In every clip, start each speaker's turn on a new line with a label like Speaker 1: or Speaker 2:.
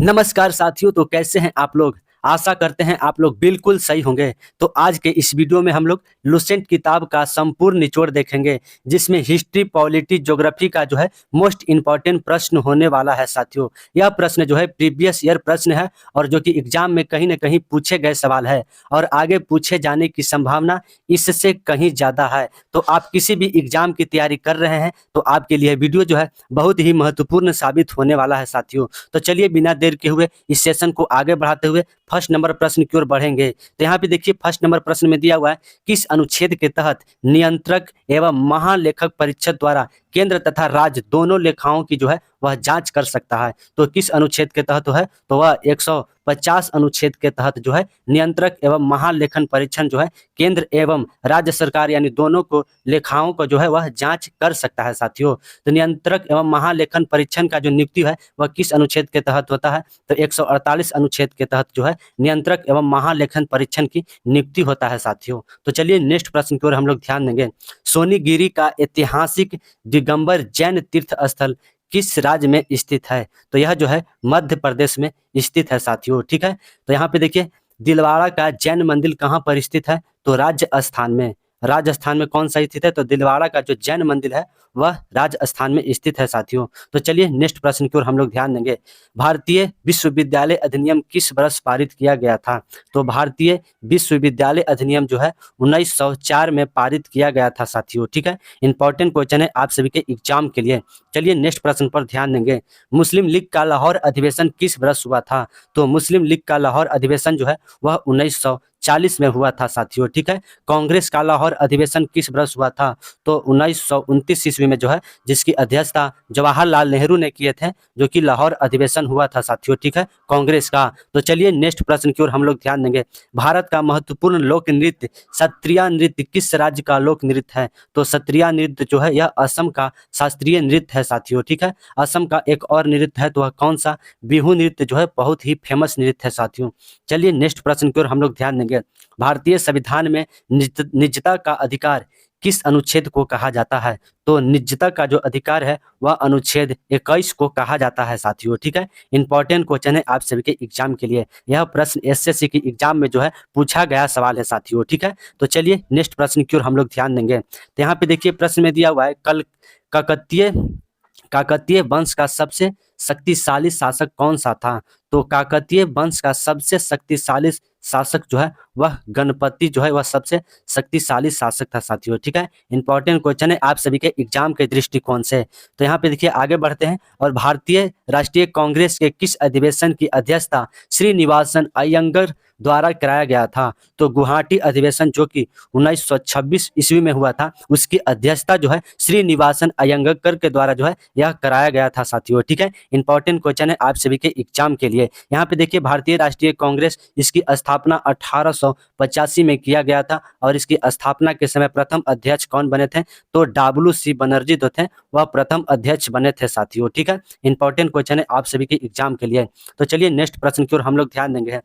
Speaker 1: नमस्कार साथियों, तो कैसे हैं आप लोग। आशा करते हैं आप लोग बिल्कुल सही होंगे। तो आज के इस वीडियो में हम लोग लुसेंट किताब का संपूर्ण निचोड़ देखेंगे, जिसमें हिस्ट्री, पॉलिटी, ज्योग्राफी का जो है मोस्ट इंपॉर्टेंट प्रश्न होने वाला है साथियों। यह प्रश्न जो है प्रीवियस ईयर प्रश्न है और जो कि एग्जाम में कहीं ना कहीं पूछे गए सवाल है और आगे पूछे जाने की संभावना इससे कहीं ज़्यादा है। तो आप किसी भी एग्जाम की तैयारी कर रहे हैं तो आपके लिए वीडियो जो है बहुत ही महत्वपूर्ण साबित होने वाला है साथियों। तो चलिए बिना देर के हुए इस सेशन को आगे बढ़ाते हुए फर्स्ट नंबर प्रश्न की ओर बढ़ेंगे। तो यहाँ पे देखिए फर्स्ट नंबर प्रश्न में दिया हुआ है, किस अनुच्छेद के तहत नियंत्रक एवं महालेखक परीक्षक द्वारा केंद्र तथा राज्य दोनों लेखाओं की जो है वह जांच कर सकता है। तो किस अनुच्छेद के तहत है, तो वह 150 अनुच्छेद के तहत जो है नियंत्रक एवं महालेखन परीक्षण जो है केंद्र एवं राज्य सरकार यानी दोनों को लेखाओं को जो है वह जांच कर सकता है साथियों। तो नियंत्रक एवं महालेखन परीक्षण का जो नियुक्ति है वह किस अनुच्छेद के तहत होता है, तो 148 अनुच्छेद के तहत जो है नियंत्रक एवं महालेखन परीक्षण की नियुक्ति होता है साथियों। तो चलिए नेक्स्ट प्रश्न की ओर हम लोग ध्यान देंगे। सोनीगिरी का ऐतिहासिक दिगंबर जैन तीर्थ स्थल किस राज्य में स्थित है, तो यह जो है मध्य प्रदेश में स्थित है साथियों। ठीक है, तो यहाँ पे देखिए दिलवाड़ा का जैन मंदिर कहाँ पर स्थित है, तो राजस्थान में। राजस्थान में कौन सा स्थित है, तो दिलवाड़ा का जो जैन मंदिर है वह राजस्थान में स्थित है साथियों। तो चलिए नेक्स्ट प्रश्न की ओर हम लोग ध्यान देंगे। भारतीय विश्वविद्यालय अधिनियम किस वर्ष पारित किया गया था, तो भारतीय विश्वविद्यालय अधिनियम जो है 1904 में पारित किया गया था साथियों। ठीक है, इंपॉर्टेंट क्वेश्चन है आप सभी के एग्जाम के लिए। चलिए नेक्स्ट प्रश्न पर ध्यान देंगे। मुस्लिम लीग का लाहौर अधिवेशन किस वर्ष हुआ था, तो मुस्लिम लीग का लाहौर अधिवेशन जो है वह 1940 में हुआ था साथियों। ठीक है, कांग्रेस का लाहौर अधिवेशन किस वर्ष हुआ था, तो 1929 ईस्वी में जो है, जिसकी अध्यक्षता जवाहरलाल नेहरू ने किए थे, जो कि लाहौर अधिवेशन हुआ था साथियों। ठीक है, कांग्रेस का। तो चलिए नेक्स्ट प्रश्न की ओर हम लोग ध्यान देंगे। भारत का महत्वपूर्ण लोक नृत्य सत्रिया नृत्य किस राज्य का लोक नृत्य है, तो सत्रिया नृत्य जो है यह असम का शास्त्रीय नृत्य है साथियों। ठीक है, असम का एक और नृत्य है, तो वह कौन सा, बिहू नृत्य जो है बहुत ही फेमस नृत्य है साथियों। चलिए नेक्स्ट प्रश्न की ओर हम लोग ध्यान देंगे। भारतीय संविधान में निजता का अधिकार किस अनुच्छेद को कहा जाता है, तो निजता का जो अधिकार है वह अनुच्छेद 21 को कहा जाता है साथियों। ठीक है, इंपॉर्टेंट क्वेश्चन है आप सभी के एग्जाम के लिए। यह प्रश्न एसएससी की एग्जाम में जो है पूछा गया सवाल है साथियों। ठीक है, तो चलिए नेक्स्ट प्रश्न की ओर हम लोग ध्यान देंगे। तो यहाँ पे देखिए प्रश्न में दिया हुआ है, कल काकतीय काकतीय वंश का सबसे शक्तिशाली शासक कौन सा था, तो काकतीय वंश का सबसे शक्तिशाली शासक जो है वह गणपति जो है वह सबसे शक्तिशाली शासक था साथियों। ठीक है, इंपॉर्टेंट क्वेश्चन है आप सभी के एग्जाम के दृष्टिकोण से। तो यहाँ पे देखिए आगे बढ़ते हैं। और भारतीय राष्ट्रीय कांग्रेस के किस अधिवेशन की अध्यक्षता श्रीनिवासन अयंगर द्वारा कराया गया था, तो गुवाहाटी अधिवेशन जो कि 1926 ईस्वी में हुआ था, उसकी अध्यक्षता जो है श्रीनिवासन अयंगर के द्वारा जो है यह कराया गया था साथियों। ठीक है, इंपॉर्टेंट क्वेश्चन है आप सभी के एग्जाम के लिए। यहाँ पे देखिए भारतीय राष्ट्रीय कांग्रेस, इसकी स्थापना 1885 में किया गया था और इसकी स्थापना के समय प्रथम अध्यक्ष कौन बने थे, तो WC बनर्जी जो थे वह प्रथम अध्यक्ष बने थे साथियों। ठीक है, इंपॉर्टेंट क्वेश्चन है आप सभी के एग्जाम के लिए। तो चलिए नेक्स्ट प्रश्न की ओर हम लोग ध्यान देंगे।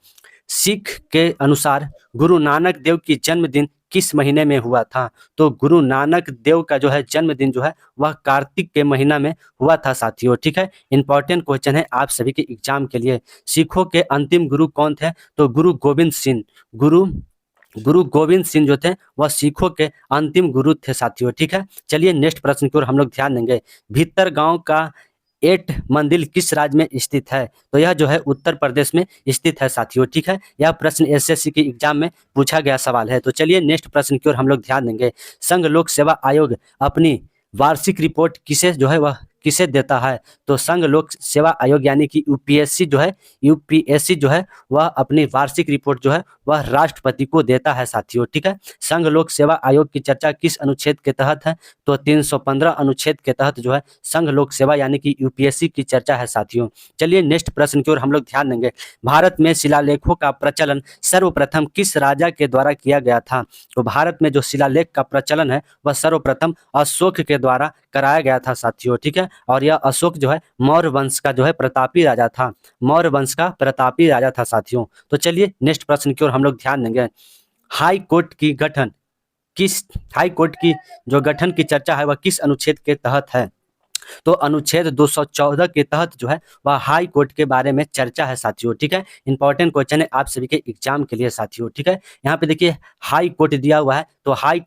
Speaker 1: सिख के अनुसार गुरु नानक देव की जन्मदिन किस महीने में हुआ था, तो गुरु नानक देव का जो है जन्मदिन जो है वह कार्तिक के महीना में हुआ था साथियों। ठीक है, इंपॉर्टेंट क्वेश्चन है आप सभी के एग्जाम के लिए। सिखों के अंतिम गुरु कौन थे, तो गुरु गोविंद सिंह। गुरु गोविंद सिंह जो थे वह सिखों के अंतिम गुरु थे साथियों। ठीक है, चलिए नेक्स्ट प्रश्न की ओर हम लोग ध्यान देंगे। भीतर गांव का एट मंदिर किस राज्य में स्थित है, तो यह जो है उत्तर प्रदेश में स्थित है साथियों। ठीक है, यह प्रश्न एसएससी के एग्जाम में पूछा गया सवाल है। तो चलिए नेक्स्ट प्रश्न की ओर हम लोग ध्यान देंगे। संघ लोक सेवा आयोग अपनी वार्षिक रिपोर्ट किसे जो है वह किसे देता है, तो संघ लोक सेवा आयोग यानी कि यूपीएससी जो है वह अपनी वार्षिक रिपोर्ट जो है वह राष्ट्रपति को देता है साथियों। ठीक है, संघ लोक सेवा आयोग की चर्चा किस अनुच्छेद के तहत है, तो 315 अनुच्छेद के तहत जो है संघ लोक सेवा यानी कि यूपीएससी की चर्चा है साथियों। चलिए नेक्स्ट प्रश्न की ओर हम लोग ध्यान देंगे। भारत में शिलालेखों का प्रचलन सर्वप्रथम किस राजा के द्वारा किया गया था, तो भारत में जो शिलालेख का प्रचलन है वह सर्वप्रथम अशोक के द्वारा कराया गया था साथियों। ठीक है, और यह अशोक जो है मौर्य वंश का जो है प्रतापी राजा था, मौर्य वंश का प्रतापी राजा था साथियों। तो चलिए नेक्स्ट प्रश्न की ओर हम लोग ध्यान देंगे। हाई कोर्ट की गठन किस हाई कोर्ट की जो गठन की चर्चा है वह किस अनुच्छेद के तहत है, तो अनुच्छेद 214 के तहत जो है वह हाई कोर्ट के बारे में चर्चा है साथियों, ठीक है। इंपॉर्टेंट क्वेश्चन है आप सभी के एग्जाम के लिए साथियों, ठीक है। यहाँ पे देखिए हाई कोर्ट दिया हुआ है, तो हाई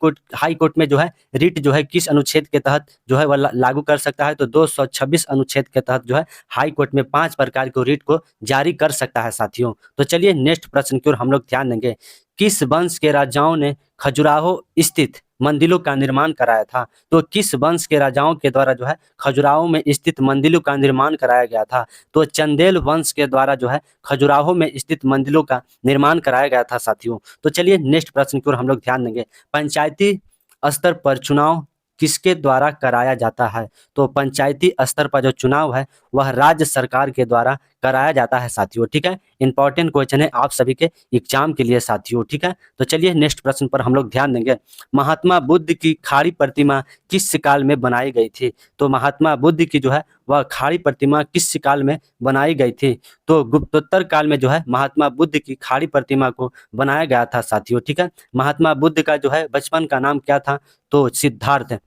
Speaker 1: कोर्ट में जो है रिट जो है किस अनुच्छेद के तहत जो है वह लागू कर सकता है, तो 226 अनुच्छेद के तहत जो है हाई कोर्ट में 5 प्रकार के रिट को जारी कर सकता है साथियों। तो चलिए नेक्स्ट प्रश्न की ओर हम लोग ध्यान देंगे। किस वंश के राजाओं ने खजुराहो स्थित मंदिरों का निर्माण कराया था? तो किस वंश के राजाओं के द्वारा जो है खजुराहो में स्थित मंदिरों का निर्माण कराया गया था? तो चंदेल वंश के द्वारा जो है खजुराहो में स्थित मंदिरों का निर्माण कराया गया था साथियों। तो चलिए नेक्स्ट प्रश्न की ओर हम लोग ध्यान देंगे। पंचायती स्तर पर चुनाव किसके द्वारा कराया जाता है? तो पंचायती स्तर पर जो चुनाव है वह राज्य सरकार के द्वारा कराया जाता है साथियों, ठीक है। इंपॉर्टेंट क्वेश्चन है आप सभी के एग्जाम के लिए साथियों, ठीक है। तो चलिए नेक्स्ट प्रश्न पर हम लोग ध्यान देंगे। महात्मा बुद्ध की खाड़ी प्रतिमा किस काल में बनाई गई थी? तो महात्मा बुद्ध की जो है वह खाड़ी प्रतिमा किस काल में बनाई गई थी? तो गुप्तोत्तर काल में जो है महात्मा बुद्ध की खाड़ी प्रतिमा को बनाया गया था साथियों, ठीक है। महात्मा बुद्ध का जो है बचपन का नाम क्या था? तो सिद्धार्थ।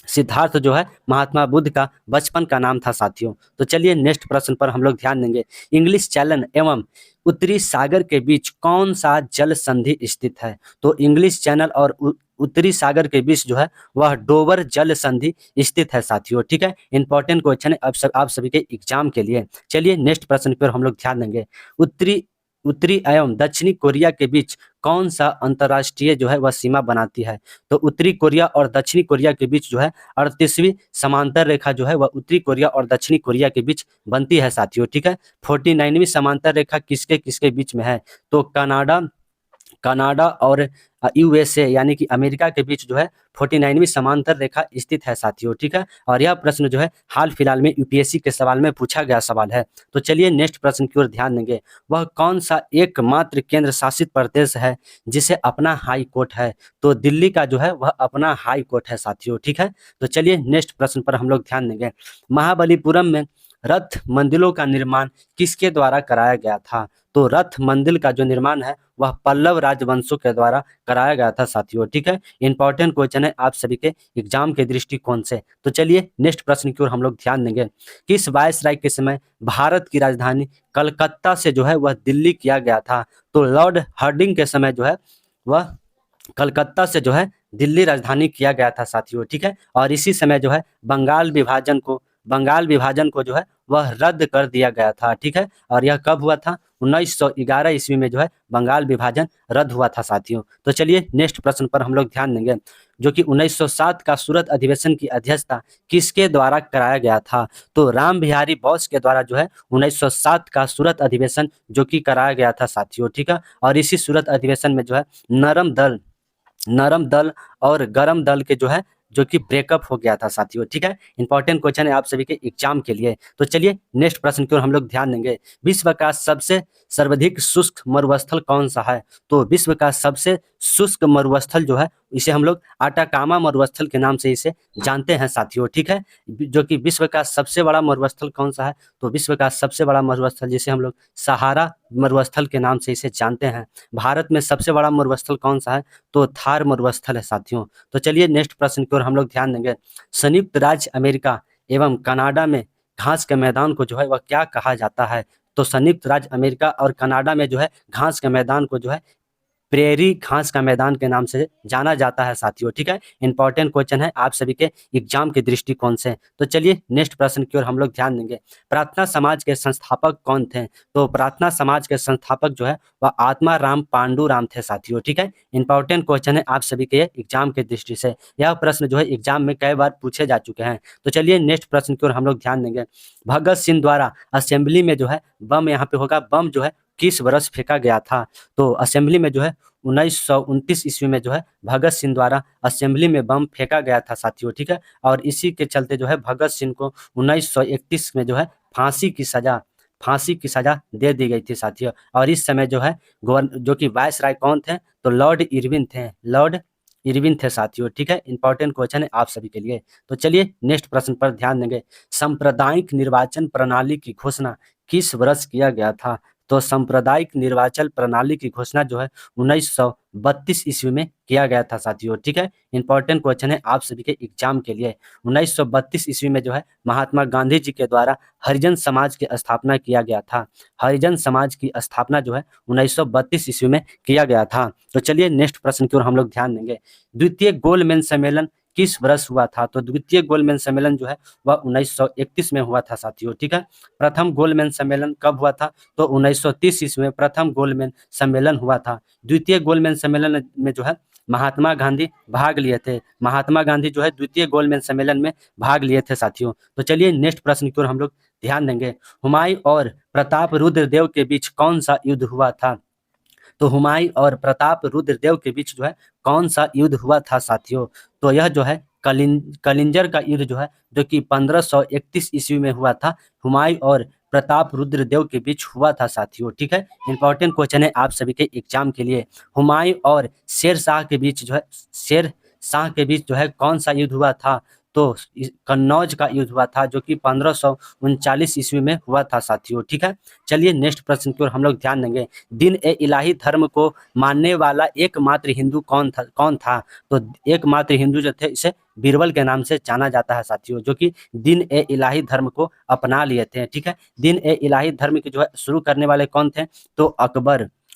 Speaker 1: सिद्धार्थ जो है महात्मा बुद्ध का बचपन का नाम था साथियों। तो चलिए नेक्स्ट प्रश्न पर हम लोग ध्यान देंगे। इंग्लिश चैनल एवं उत्तरी सागर के बीच कौन सा जल संधि स्थित है? तो इंग्लिश चैनल और उत्तरी सागर के बीच जो है वह डोवर जल संधि स्थित है साथियों, ठीक है। इंपॉर्टेंट क्वेश्चन है आप सभी के एग्जाम के लिए। चलिए नेक्स्ट प्रश्न पर हम लोग ध्यान देंगे। उत्तरी उत्तरी एवं दक्षिणी कोरिया के बीच कौन सा अंतर्राष्ट्रीय जो है वह सीमा बनाती है? तो उत्तरी कोरिया और दक्षिणी कोरिया के बीच जो है 38वीं समांतर रेखा जो है वह उत्तरी कोरिया और दक्षिणी कोरिया के बीच बनती है साथियों, ठीक है। 49वीं समांतर रेखा किसके किसके बीच में है? तो कनाडा और यूएसए यानी कि अमेरिका के बीच जो है 49वीं समांतर रेखा स्थित है साथियों, ठीक है। और यह प्रश्न जो है हाल फिलहाल में यूपीएससी के सवाल में पूछा गया सवाल है। तो चलिए नेक्स्ट प्रश्न की ओर ध्यान देंगे। वह कौन सा एकमात्र केंद्र शासित प्रदेश है जिसे अपना हाई कोर्ट है? तो दिल्ली का जो है वह अपना हाई कोर्ट है साथियों, ठीक है। तो चलिए नेक्स्ट प्रश्न पर हम लोग ध्यान देंगे। महाबलीपुरम में रथ मंदिरों का निर्माण किसके द्वारा कराया गया था? तो रथ मंदिर का जो निर्माण है वह पल्लव राजवंशों के द्वारा कराया गया था साथियों, ठीक है। इंपॉर्टेंट क्वेश्चन है आप सभी के एग्जाम के दृष्टिकोण से। तो चलिए नेक्स्ट प्रश्न की ओर हम लोग ध्यान देंगे। किस वायसराय के समय भारत की राजधानी कलकत्ता से जो है वह दिल्ली किया गया था? तो लॉर्ड हार्डिंग के समय जो है वह कलकत्ता से जो है दिल्ली राजधानी किया गया था साथियों, ठीक है। और इसी समय जो है बंगाल विभाजन को जो है वह रद्द कर दिया गया था, ठीक है। और यह कब हुआ था? 1911 ईस्वी में जो है बंगाल विभाजन रद्द हुआ था साथियों। तो चलिए नेक्स्ट प्रश्न पर हम लोग ध्यान देंगे। जो कि 1907 का सूरत अधिवेशन की अध्यक्षता किसके द्वारा कराया गया था? तो राम बिहारी बोस के द्वारा जो है 1907 का सूरत अधिवेशन जो कि कराया गया था साथियों, ठीक है। और इसी सूरत अधिवेशन में जो है नरम दल और गरम दल के जो है जो कि ब्रेकअप हो गया था साथियों, ठीक है। इंपॉर्टेंट क्वेश्चन है आप सभी के एग्जाम के लिए। तो चलिए नेक्स्ट प्रश्न की ओर हम लोग ध्यान देंगे। विश्व का सबसे सर्वाधिक शुष्क मरुस्थल कौन सा है? तो विश्व का सबसे शुष्क मरुस्थल जो है इसे हम लोग आटाकामा मरुस्थल के नाम से इसे जानते हैं साथियों, ठीक है। जो कि विश्व का सबसे बड़ा मरुस्थल कौन सा है? तो विश्व का सबसे बड़ा मरुस्थल जिसे हम लोग सहारा मरुस्थल के नाम से इसे जानते हैं। भारत में सबसे बड़ा मरुस्थल कौन सा है? तो थार मरुस्थल है साथियों। तो चलिए नेक्स्ट प्रश्न की ओर हम लोग ध्यान देंगे। संयुक्त राज्य अमेरिका एवं कनाडा में घास के मैदान को जो है वह क्या कहा जाता है? तो संयुक्त राज्य अमेरिका और कनाडा में जो है घास के मैदान को जो है प्रेरी घास का मैदान के नाम से जाना जाता है साथियों, ठीक है। इंपॉर्टेंट क्वेश्चन है आप सभी के एग्जाम के दृष्टिकोण से। तो चलिए नेक्स्ट प्रश्न की ओर हम लोग ध्यान देंगे। प्रार्थना समाज के संस्थापक कौन थे? तो प्रार्थना समाज के संस्थापक जो है वह आत्मा राम पांडु राम थे साथियों, ठीक है। इंपॉर्टेंट क्वेश्चन है आप सभी के एग्जाम के दृष्टि से। यह प्रश्न जो है एग्जाम में कई बार पूछे जा चुके हैं। तो चलिए नेक्स्ट प्रश्न की ओर हम लोग ध्यान देंगे। भगत सिंह द्वारा असेंबली में जो है बम यहाँ पे होगा, बम जो है किस वर्ष फेंका गया था? तो असेंबली में जो है 1929 ईस्वी में जो है भगत सिंह द्वारा असेंबली में बम फेंका गया था साथियों, ठीक है। और इसी के चलते जो है भगत सिंह को 1931 में जो है फांसी की सजा दे दी गई थी साथियों। और इस समय जो है जो कि वायसराय कौन थे? तो लॉर्ड इरविन थे साथियों, ठीक है। इंपॉर्टेंट क्वेश्चन है आप सभी के लिए। तो चलिए नेक्स्ट प्रश्न पर ध्यान देंगे। सांप्रदायिक निर्वाचन प्रणाली की घोषणा किस वर्ष किया गया था? तो सांप्रदायिक निर्वाचन प्रणाली की घोषणा जो है 1932 ईस्वी में किया गया था साथियों। ठीक है, इंपॉर्टेंट क्वेश्चन है आप सभी के एग्जाम के लिए। 1932 ईस्वी में जो है महात्मा गांधी जी के द्वारा हरिजन समाज की स्थापना किया गया था। हरिजन समाज की स्थापना जो है 1932 ईस्वी में किया गया था। तो चलिए नेक्स्ट प्रश्न की ओर हम लोग ध्यान देंगे। द्वितीय गोलमेज सम्मेलन किस वर्ष हुआ था? तो द्वितीय गोलमेज सम्मेलन जो है वह 1931 में हुआ था साथियों। ठीक है, प्रथम गोलमेज सम्मेलन कब हुआ था? तो 1930 ईस्वी में प्रथम गोलमेज सम्मेलन हुआ था। द्वितीय गोलमेज सम्मेलन में जो है महात्मा गांधी भाग लिए थे। महात्मा गांधी जो है द्वितीय गोलमेज सम्मेलन में भाग लिए थे साथियों। तो चलिए नेक्स्ट प्रश्न की ओर हम लोग ध्यान देंगे। हुमायूं और प्रताप रुद्रदेव के बीच कौन सा युद्ध हुआ था? तो हुमायूं और प्रताप रुद्रदेव के बीच जो है कौन सा युद्ध हुआ था साथियों? तो यह जो है कलिंजर का युद्ध जो है, जो कि 1531 ईस्वी में हुआ था, हुमायूं और प्रताप रुद्रदेव के बीच हुआ था साथियों। ठीक है, इंपॉर्टेंट क्वेश्चन है आप सभी के एग्जाम के लिए। हुमायूं और शेर शाह के बीच जो है कौन सा युद्ध हुआ था? तो कन्नौज का युद्ध हुआ था, जो कि 1539 ईस्वी में हुआ था साथियों। ठीक है, चलिए नेक्स्ट प्रश्न की ओर हम लोग ध्यान देंगे। दिन ए इलाही धर्म को मानने वाला एकमात्र हिंदू कौन था? तो एकमात्र हिंदू जो थे इसे बीरबल के नाम से जाना जाता है साथियों, जो कि दिन ए इलाही धर्म को अपना लिए थे। ठीक है, दिन ए इलाही धर्म के जो है शुरू करने वाले कौन थे? तो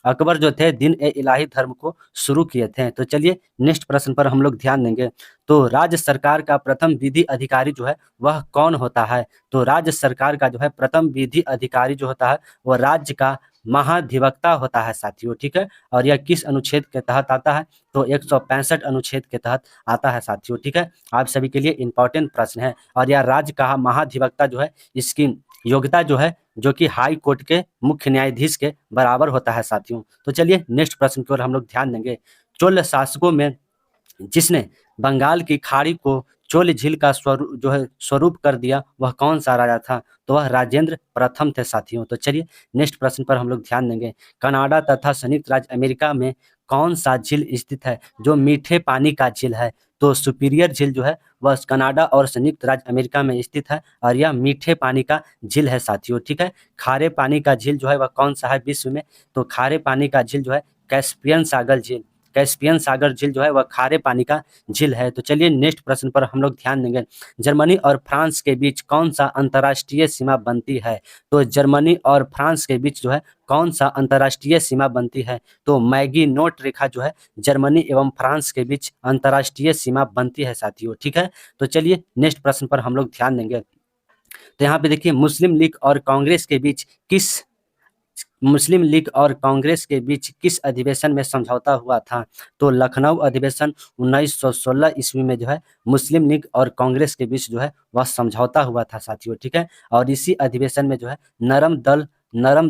Speaker 1: अकबर जो थे दिन ए इलाही धर्म को शुरू किए थे। तो चलिए नेक्स्ट प्रश्न पर हम लोग ध्यान देंगे। तो राज्य सरकार का प्रथम विधि अधिकारी जो है वह कौन होता है? तो राज्य सरकार का जो है प्रथम विधि अधिकारी जो होता है वह राज्य का महाधिवक्ता होता है साथियों। ठीक है, और यह किस अनुच्छेद के तहत आता है? तो 165 अनुच्छेद के तहत आता है साथियों। ठीक है, आप सभी के लिए इंपॉर्टेंट प्रश्न है। और यह राज्य का महाधिवक्ता जो है इसकी योग्यता जो है जो कि हाई कोर्ट के मुख्य न्यायाधीश के बराबर होता है साथियों। तो चलिए नेक्स्ट प्रश्न की ओर हम लोग ध्यान देंगे। चोल शासकों में जिसने बंगाल की खाड़ी को चोल झील का स्वरूप कर दिया वह कौन सा राजा था? तो वह राजेंद्र प्रथम थे साथियों। तो चलिए नेक्स्ट प्रश्न पर हम लोग ध्यान देंगे। कनाडा तथा संयुक्त राज्य अमेरिका में कौन सा झील स्थित है जो मीठे पानी का झील है? तो सुपीरियर झील जो है वह कनाडा और संयुक्त राज्य अमेरिका में स्थित है और यह मीठे पानी का झील है साथियों। ठीक है, खारे पानी का झील जो है वह कौन सा है विश्व में? तो खारे पानी का झील जो है कैस्पियन सागर झील जो है वह खारे पानी का झील है। तो चलिए नेक्स्ट प्रश्न पर हम लोग ध्यान देंगे। जर्मनी और फ्रांस के बीच कौन सा अंतर्राष्ट्रीय सीमा बनती है? तो जर्मनी और फ्रांस के बीच जो है कौन सा अंतर्राष्ट्रीय सीमा बनती है? तो मैगी नोट रेखा जो है जर्मनी एवं फ्रांस के बीच अंतर्राष्ट्रीय सीमा बनती है साथियों। ठीक है, तो चलिए नेक्स्ट प्रश्न पर हम लोग ध्यान देंगे। तो यहाँ पे देखिए मुस्लिम लीग और कांग्रेस के बीच किस अधिवेशन में समझौता हुआ था? तो लखनऊ अधिवेशन 1916 ईस्वी में जो है मुस्लिम लीग और कांग्रेस के बीच जो है वह समझौता हुआ था साथियों। ठीक है, और इसी अधिवेशन में जो है नरम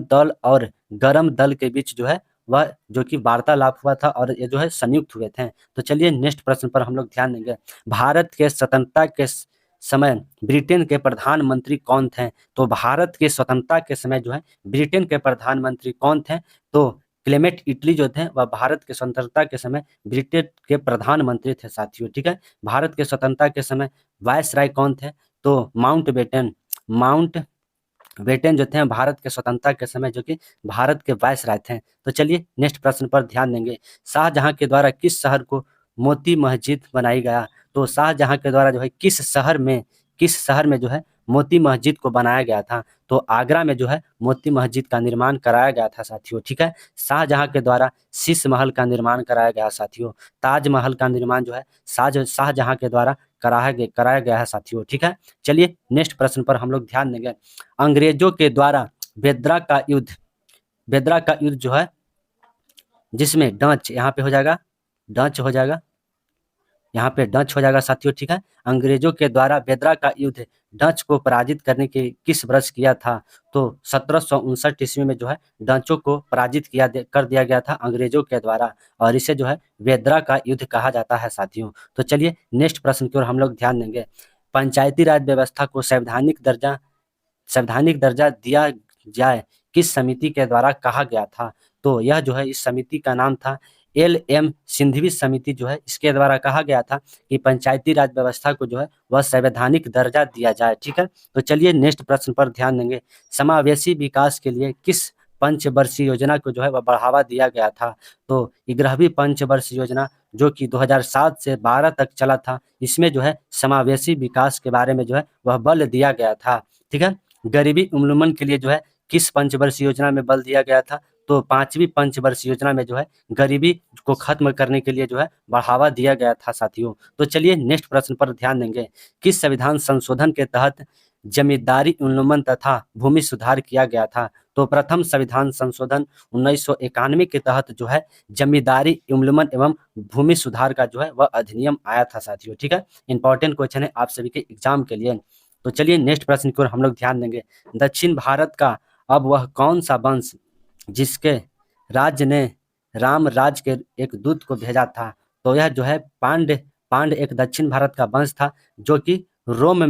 Speaker 1: दल और गरम दल के बीच जो है वह जो कि वार्तालाप हुआ था और ये जो है संयुक्त हुए थे। तो चलिए नेक्स्ट प्रश्न पर हम लोग ध्यान देंगे। भारत के स्वतंत्रता के समय ब्रिटेन के प्रधानमंत्री कौन थे? तो भारत के स्वतंत्रता के समय जो है ब्रिटेन के प्रधानमंत्री कौन थे? तो क्लेमेंट इटली जो थे वह भारत के स्वतंत्रता के समय ब्रिटेन के प्रधानमंत्री थे साथियों। ठीक है, भारत के स्वतंत्रता के समय वायसराय कौन थे? तो माउंट बेटन जो थे भारत के स्वतंत्रता के समय जो कि भारत के वायसराय थे। तो चलिए नेक्स्ट प्रश्न पर ध्यान देंगे। शाहजहां के द्वारा किस शहर को मोती मस्जिद बनाई गया? तो शाहजहां के द्वारा जो है किस शहर में जो है मोती मस्जिद को बनाया गया था? तो आगरा में जो है मोती मस्जिद का निर्माण कराया गया था साथियों। ठीक है, शाहजहां के द्वारा शीश महल का निर्माण कराया गया साथियों। ताजमहल का निर्माण जो है शाहजहां के द्वारा कराया गया है साथियों। ठीक है, चलिए नेक्स्ट प्रश्न पर हम लोग ध्यान देंगे। अंग्रेजों के द्वारा बेदरा का युद्ध जो है जिसमें डच यहाँ पे हो जाएगा डच हो जाएगा साथियों। ठीक है, अंग्रेजों के द्वारा बेदरा का युद्ध डच को पराजित करने के किस वर्ष किया था? तो 1759 ईस्वी में जो है डचों को पराजित कर दिया गया था अंग्रेजों के द्वारा और इसे जो है बेदरा का युद्ध कहा जाता है साथियों। तो चलिए नेक्स्ट प्रश्न की ओर हम लोग ध्यान देंगे। पंचायती राज व्यवस्था को संवैधानिक दर्जा दिया जाए किस समिति के द्वारा कहा गया था? तो यह जो है इस समिति का नाम था LM सिंघवी समिति जो है इसके द्वारा कहा गया था कि पंचायती राज व्यवस्था को जो है वह संवैधानिक दर्जा दिया जाए। ठीक है, तो चलिए नेक्स्ट प्रश्न पर ध्यान देंगे। समावेशी विकास के लिए किस पंचवर्षीय योजना को जो है वह बढ़ावा दिया गया था। तो 11वीं पंचवर्षीय योजना जो कि 2007 से 12 तक चला था, इसमें जो है समावेशी विकास के बारे में जो है वह बल दिया गया था। ठीक है, गरीबी उन्मूलन के लिए जो है किस पंचवर्षीय योजना में बल दिया गया था? तो 5वीं पंचवर्षीय योजना में जो है गरीबी को खत्म करने के लिए जो है बढ़ावा दिया गया था साथियों। तो चलिए नेक्स्ट प्रश्न पर ध्यान देंगे। किस संविधान संशोधन के तहत जमींदारी उन्मूलन तथा भूमि सुधार किया गया था? तो प्रथम संविधान संशोधन 1991 के तहत जो है जमींदारी उन्मूलन एवं भूमि सुधार का जो है वह अधिनियम आया था साथियों। ठीक है, इंपॉर्टेंट क्वेश्चन है आप सभी के एग्जाम के लिए। तो चलिए नेक्स्ट प्रश्न की ओर हम लोग ध्यान देंगे। दक्षिण भारत का अब वह कौन सा वंश जिसके राज्य ने राम राज के एक दूत को भेजा था? तो यह जो है पांड एक दक्षिण भारत का वंश था जो कि रोम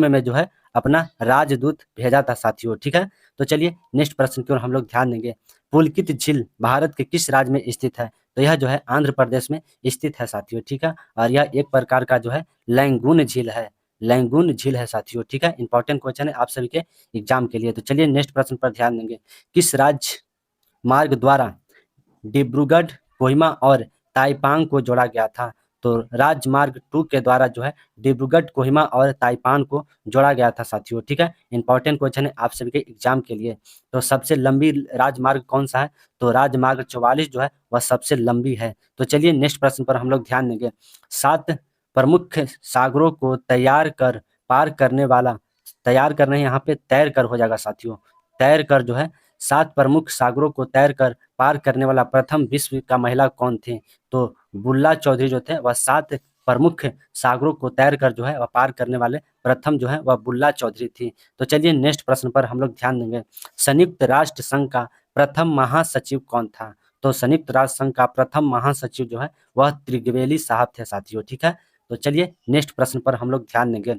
Speaker 1: में जो है अपना राजदूत भेजा था साथियों। ठीक है, तो चलिए नेक्स्ट प्रश्न की ओर हम लोग ध्यान देंगे। पुलकित झील भारत के किस राज्य में स्थित है? तो यह जो है आंध्र प्रदेश में स्थित है साथियों। ठीक है, और यह एक प्रकार का जो है लैंगून झील है साथियों। ठीक है, इंपॉर्टेंट क्वेश्चन है आप सभी के एग्जाम के लिए। तो चलिए नेक्स्ट प्रश्न पर ध्यान देंगे। किस राज्य मार्ग द्वारा डिब्रूगढ़, कोहिमा और ताइपांग को जोड़ा गया था? तो राजमार्ग 2 के द्वारा जो है डिब्रूगढ़, कोहिमा और ताइपांग को जोड़ा गया था साथियों। ठीक है, इंपॉर्टेंट क्वेश्चन है आप सभी के एग्जाम के लिए। तो सबसे लंबी राजमार्ग कौन सा है? तो राजमार्ग 44 जो है वह सबसे लंबी है। तो चलिए नेक्स्ट प्रश्न पर हम लोग ध्यान देंगे। 7 प्रमुख सागरों को तैयार करने यहाँ पे तैर कर हो जाएगा साथियों। तैर कर जो है 7 प्रमुख सागरों को तैर कर पार करने वाला प्रथम विश्व का महिला कौन थे? तो बुल्ला चौधरी जो थे वह 7 प्रमुख सागरों को तैर कर जो है वह पार करने वाले प्रथम जो है वह बुल्ला चौधरी थी। तो चलिए नेक्स्ट प्रश्न पर हम लोग ध्यान देंगे। संयुक्त राष्ट्र संघ का प्रथम महासचिव कौन था? तो संयुक्त राष्ट्र संघ का प्रथम महासचिव जो है वह त्रिवेदी साहब थे साथियों। ठीक है, तो चलिए नेक्स्ट प्रश्न पर हम लोग ध्यान देंगे।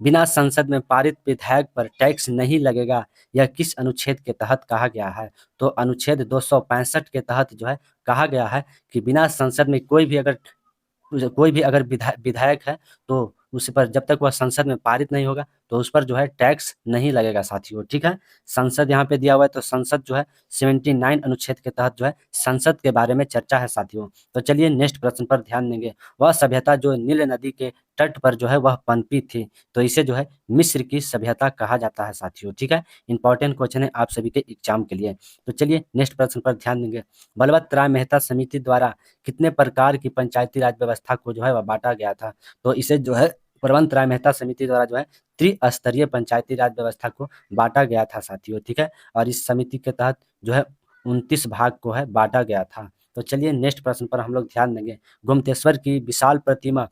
Speaker 1: बिना संसद में पारित विधेयक पर टैक्स नहीं लगेगा, यह किस अनुच्छेद के तहत कहा गया है? तो अनुच्छेद 265 के तहत जो है कहा गया है कि बिना संसद में कोई भी अगर विधायक है तो उस पर जब तक वह संसद में पारित नहीं होगा तो उस पर जो है टैक्स नहीं लगेगा साथियों। ठीक है, संसद यहाँ पे दिया हुआ है तो संसद जो है 79 अनुच्छेद के तहत जो है संसद के बारे में चर्चा है साथियों। तो चलिए नेक्स्ट प्रश्न पर ध्यान देंगे। वह सभ्यता जो नील नदी के तट पर जो है वह पनपी थी, तो इसे जो है मिस्र की सभ्यता कहा जाता है साथियों। ठीक है, इंपॉर्टेंट क्वेश्चन है आप सभी के एग्जाम के लिए। तो चलिए नेक्स्ट प्रश्न पर ध्यान देंगे। बलवंत राय मेहता समिति द्वारा कितने प्रकार की पंचायती राज व्यवस्था को जो है वह बांटा गया था? तो इसे जो है बलवंत राय मेहता समिति द्वारा जो है त्रिस्तरीय पंचायती राज व्यवस्था को बांटा गया था साथियों। ठीक है, और इस समिति के तहत जो है 29 भाग को है बांटा गया था। तो चलिए नेक्स्ट प्रश्न पर हम लोग ध्यान देंगे। गोमतेश्वर की विशाल प्रतिमा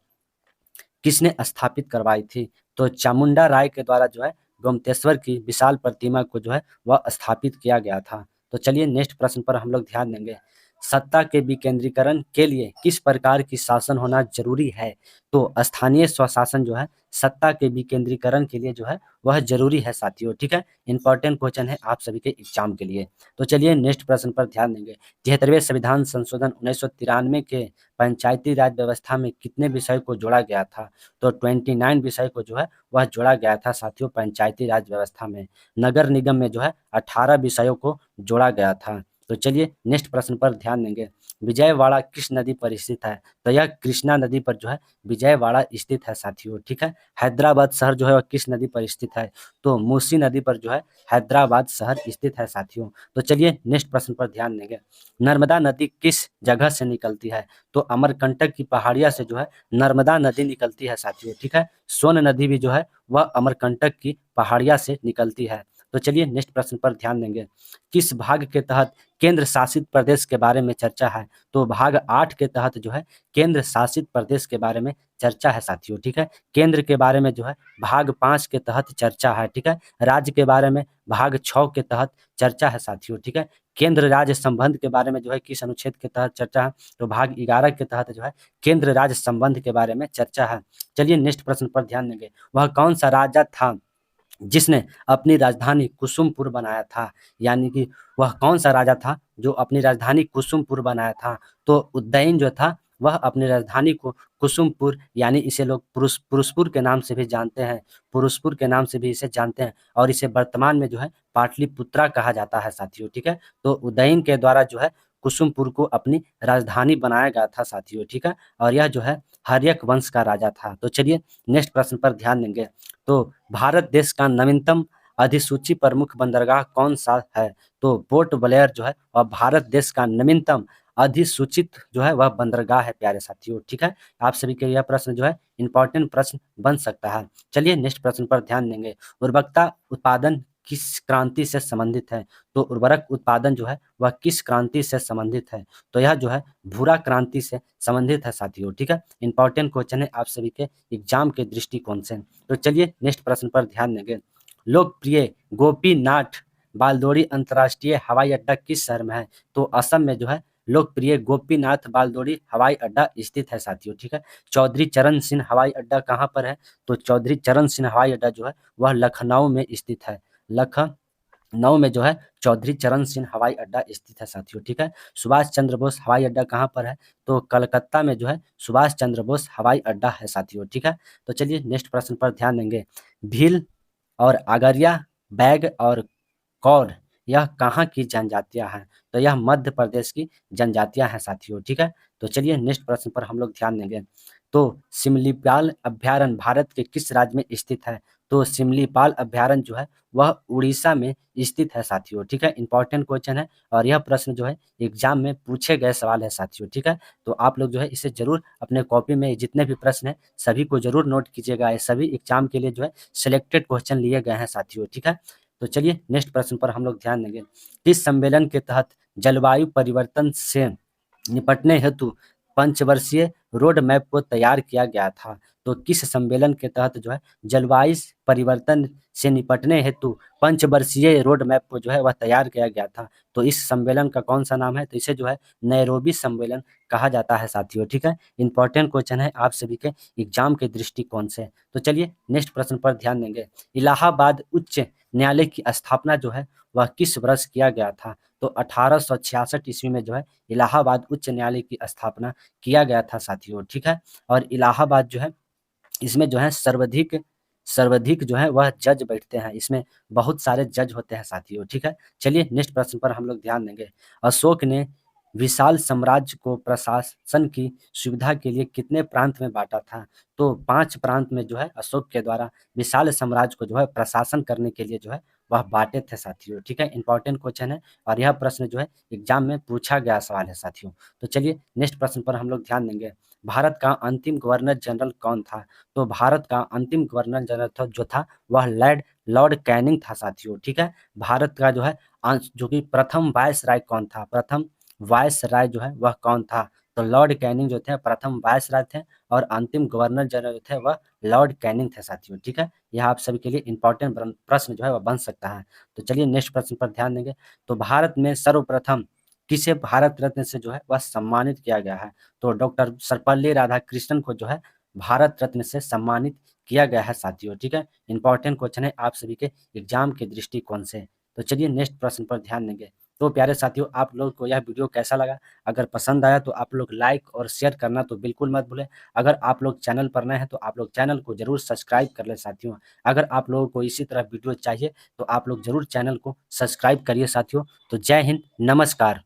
Speaker 1: किसने स्थापित करवाई थी? तो चामुंडा राय के द्वारा जो है गोमतेश्वर की विशाल प्रतिमा को जो है वह स्थापित किया गया था। तो चलिए नेक्स्ट प्रश्न पर हम लोग ध्यान देंगे। सत्ता के विकेंद्रीकरण के लिए किस प्रकार की शासन होना जरूरी है? तो स्थानीय स्वशासन जो है सत्ता के विकेंद्रीकरण के लिए जो है वह जरूरी है साथियों। ठीक है, इंपॉर्टेंट क्वेश्चन है आप सभी के एग्जाम के लिए। तो चलिए नेक्स्ट प्रश्न पर ध्यान देंगे। 73वें संविधान संशोधन 1993 के पंचायती राज व्यवस्था में कितने विषय को जोड़ा गया था? तो 29 विषय को जो है वह जोड़ा गया था साथियों पंचायती राज व्यवस्था में। नगर निगम में जो है 18 विषयों को जोड़ा गया था। तो चलिए नेक्स्ट प्रश्न पर ध्यान देंगे। विजयवाड़ा किस नदी पर स्थित है? तो यह कृष्णा नदी पर जो है विजयवाड़ा स्थित है साथियों। ठीक है, हैदराबाद शहर जो है वह किस नदी पर स्थित है? तो मूसी नदी पर जो है हैदराबाद शहर स्थित है साथियों। तो चलिए नेक्स्ट प्रश्न पर ध्यान देंगे। नर्मदा नदी किस जगह से निकलती है? तो अमरकंटक की पहाड़िया से जो है नर्मदा नदी निकलती है साथियों। ठीक है, सोन नदी भी जो है वह अमरकंटक की पहाड़िया से निकलती है। तो चलिए नेक्स्ट प्रश्न पर ध्यान देंगे। किस भाग के तहत केंद्र शासित प्रदेश के बारे में चर्चा है? तो भाग 8 के तहत जो है केंद्र शासित प्रदेश के बारे में चर्चा है साथियों। ठीक है, केंद्र के बारे में जो है भाग 5 के तहत चर्चा है। ठीक है, राज्य के बारे में भाग 6 के तहत चर्चा है साथियों। ठीक है, केंद्र राज्य संबंध के बारे में जो है किस अनुच्छेद के तहत चर्चा है? तो भाग 11 के तहत जो है केंद्र राज्य संबंध के बारे में चर्चा है। चलिए नेक्स्ट प्रश्न पर ध्यान देंगे। वह कौन सा राजा था जिसने अपनी राजधानी कुसुमपुर बनाया था? यानी कि वह कौन सा राजा था जो अपनी राजधानी कुसुमपुर बनाया था? तो उदयन जो था वह अपनी राजधानी को कुसुमपुर यानी इसे लोग पुरुषपुर के नाम से भी जानते हैं, पुरुषपुर के नाम से भी इसे जानते हैं और इसे वर्तमान में जो है पाटलिपुत्रा कहा जाता है साथियों, ठीक है। तो उदयन के द्वारा जो है कुसुमपुर को अपनी राजधानी बनाया गया था साथियों, ठीक है। और यह जो है हर्यक वंश का राजा था। तो चलिए नेक्स्ट प्रश्न पर ध्यान देंगे। तो भारत देश का नवीनतम अधिसूची प्रमुख बंदरगाह कौन सा है? तो पोर्ट ब्लेयर जो है वह भारत देश का नवीनतम अधिसूचित जो है वह बंदरगाह है प्यारे साथियों, ठीक है। आप सभी के यह प्रश्न जो है इंपॉर्टेंट प्रश्न बन सकता है। चलिए नेक्स्ट प्रश्न पर ध्यान देंगे। उर्वरकता उत्पादन किस क्रांति से संबंधित है? तो उर्वरक उत्पादन जो है वह किस क्रांति से संबंधित है? तो यह जो है भूरा क्रांति से संबंधित है साथियों, ठीक है। इंपॉर्टेंट क्वेश्चन है आप सभी के एग्जाम के दृष्टिकोण से। तो चलिए नेक्स्ट प्रश्न पर ध्यान देंगे। लोकप्रिय गोपीनाथ बालदोरी अंतर्राष्ट्रीय हवाई अड्डा किस शहर में है? तो असम में जो है लोकप्रिय गोपीनाथ बालदोरी हवाई अड्डा स्थित है साथियों, ठीक है। चौधरी चरण सिंह हवाई अड्डा कहाँ पर है? तो चौधरी चरण सिंह हवाई अड्डा जो है वह लखनऊ में स्थित है। लखनऊ में जो है चौधरी चरण सिंह हवाई अड्डा स्थित है साथियों, ठीक है। सुभाष चंद्र बोस हवाई अड्डा कहाँ पर है? तो कलकत्ता में जो है सुभाष चंद्र बोस हवाई अड्डा है साथियों, ठीक है। तो चलिए नेक्स्ट प्रश्न पर ध्यान देंगे। भील और आगरिया, बैग और कौर यह कहाँ की जनजातियां हैं? तो यह मध्य प्रदेश की जनजातियां हैं साथियों, ठीक है। तो चलिए नेक्स्ट प्रश्न पर हम लोग ध्यान देंगे। तो सिमलीपाल अभ्यारण्य भारत के किस राज्य में स्थित है? तो सिमलीपाल अभ्यारण्य जो है वह उड़ीसा में स्थित है साथियों, ठीक है। इंपॉर्टेंट क्वेश्चन है और यह प्रश्न जो है एग्जाम में पूछे गए सवाल है साथियों, ठीक है। तो आप लोग जो है इसे जरूर अपने कॉपी में जितने भी प्रश्न है सभी को जरूर नोट कीजिएगा। ये सभी एग्जाम के लिए जो है सिलेक्टेड क्वेश्चन लिए गए हैं साथियों, ठीक है। तो चलिए नेक्स्ट प्रश्न पर हम लोग ध्यान देंगे। इस सम्मेलन के तहत जलवायु परिवर्तन से निपटने हेतु पंचवर्षीय रोड मैप को तैयार किया गया था? तो किस सम्मेलन के तहत जो है जलवायु परिवर्तन से निपटने हेतु पंचवर्षीय रोड मैप को जो है वह तैयार किया गया था? तो इस सम्मेलन का कौन सा नाम है? तो इसे जो है नैरोबी सम्मेलन कहा जाता है साथियों, ठीक है। इंपॉर्टेंट क्वेश्चन है आप सभी के एग्जाम के दृष्टिकोण से। तो चलिए नेक्स्ट प्रश्न पर ध्यान देंगे। इलाहाबाद उच्च न्यायालय की स्थापना जो है वह किस वर्ष किया गया था? तो 1866 ईस्वी में जो है इलाहाबाद उच्च न्यायालय की स्थापना किया गया था साथियों, ठीक है। और इलाहाबाद जो है इसमें जो है सर्वाधिक सर्वाधिक जो है वह जज बैठते हैं, इसमें बहुत सारे जज होते हैं साथियों, ठीक है। चलिए नेक्स्ट प्रश्न पर हम लोग ध्यान देंगे। अशोक ने विशाल साम्राज्य को प्रशासन की सुविधा के लिए कितने प्रांत में बांटा था? तो 5 प्रांत में जो है अशोक के द्वारा विशाल साम्राज्य को जो है प्रशासन करने के लिए जो है वह बांटे थे साथियों, ठीक है। इंपॉर्टेंट क्वेश्चन है और यह प्रश्न जो है एग्जाम में पूछा गया सवाल है साथियों। तो चलिए नेक्स्ट प्रश्न पर हम लोग ध्यान देंगे। भारत का अंतिम गवर्नर जनरल कौन था? तो भारत का अंतिम गवर्नर जनरल जो था वह लॉर्ड कैनिंग था साथियों, ठीक है। भारत का जो है जो कि प्रथम वायसराय कौन था? प्रथम वायसराय जो है वह कौन था? तो लॉर्ड कैनिंग जो थे प्रथम वायसराय थे और अंतिम गवर्नर जनरल जो थे वह लॉर्ड कैनिंग थे साथियों, ठीक है। यह आप सभी के लिए इंपॉर्टेंट प्रश्न जो है वह बन सकता है। तो चलिए नेक्स्ट प्रश्न पर ध्यान देंगे। तो भारत में सर्वप्रथम किसे भारत रत्न से जो है वह सम्मानित किया गया है? तो डॉक्टर सर्वपल्ली राधाकृष्णन को जो है भारत रत्न से सम्मानित किया गया है साथियों, ठीक है। इंपॉर्टेंट क्वेश्चन है आप सभी के एग्जाम के दृष्टिकोण से। तो चलिए नेक्स्ट प्रश्न पर ध्यान देंगे। तो प्यारे साथियों आप लोग को यह वीडियो कैसा लगा? अगर पसंद आया तो आप लोग लाइक और शेयर करना तो बिल्कुल मत भूलें। अगर आप लोग चैनल पर नए हैं तो आप लोग चैनल को जरूर सब्सक्राइब कर लें साथियों। अगर आप लोगों को इसी तरह वीडियो चाहिए तो आप लोग जरूर चैनल को सब्सक्राइब करिए साथियों। तो जय हिंद, नमस्कार।